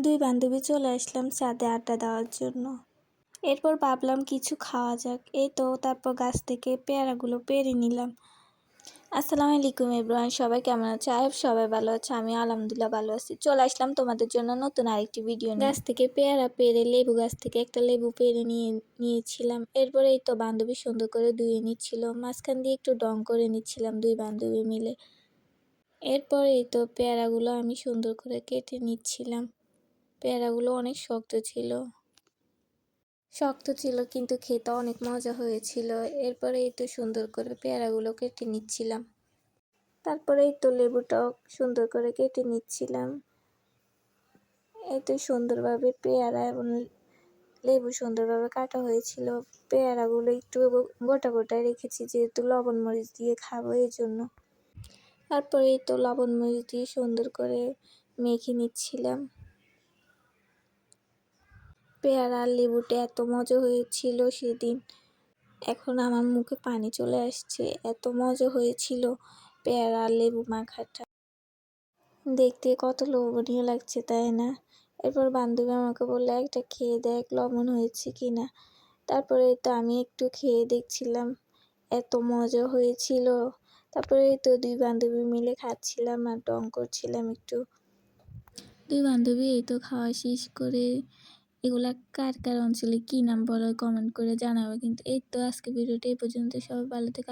দুই বান্ধবী চলে আসলাম ছাদে আড্ডা দেওয়ার জন্য। এরপর ভাবলাম কিছু খাওয়া যাক। এই তো তারপর গাছ থেকে পেয়ারাগুলো পেড়ে নিলাম। আসসালামু আলাইকুম এভরিওয়ান, সবাই কেমন আছে? সবাই ভালো আছে, আমি আলহামদুলিল্লাহ ভালো আছি। চলে আসলাম তোমাদের জন্য নতুন আরেকটি ভিডিও নিয়ে। গাছ থেকে পেয়ারা পেড়ে লেবু গাছ থেকে একটা লেবু পেড়ে নিয়েছিলাম। এরপরে এই তো বান্ধবী সুন্দর করে ধুয়ে নিচ্ছিল, মাঝখান দিয়ে একটু ডং করে নিচ্ছিলাম দুই বান্ধবী মিলে। এরপর এই তো পেয়ারাগুলো আমি সুন্দর করে কেটে নিচ্ছিলাম। পেয়ারাগুলো অনেক শক্ত ছিল কিন্তু খেতে অনেক মজা হয়েছিল। এরপরে এই তো সুন্দর করে পেয়ারাগুলো কেটে নিচ্ছিলাম। তারপরে এই তো লেবুটাও সুন্দর করে কেটে নিচ্ছিলাম। এই তো সুন্দরভাবে পেয়ারা এবং লেবু সুন্দরভাবে কাটা হয়েছিল। পেয়ারাগুলো একটু গোটা গোটায় রেখেছি যেহেতু লবণ মরিচ দিয়ে খাবো এই জন্য। তারপরে এই তো লবণ মরিচ দিয়ে সুন্দর করে মেখে নিচ্ছিলাম। পেয়ারা আর লেবুটা এত মজা হয়েছিল সেদিন, এখন আমার মুখে পানি চলে আসছে। এত মজা হয়েছিল পেয়ারা আর লেবু মাখাটা, দেখতে কত লোভনীয় লাগছে তাই না? এরপর বান্ধবী আমাকে বললো একটা খেয়ে দেখ লবণ হয়েছে কিনা। তারপরে তো আমি একটু খেয়ে দেখছিলাম, এত মজা হয়েছিল। তারপরে তো দুই বান্ধবী মিলে খাচ্ছিলাম আর ডং করছিলাম একটু। দুই বান্ধবী এই তো খাওয়া শেষ করে এগুলা কার কার অঞ্চলে কী নাম বলে কমেন্ট করে জানাবে কিন্তু। এই তো আজকে ভিডিওটা এই পর্যন্ত, সবাই ভালো থেকে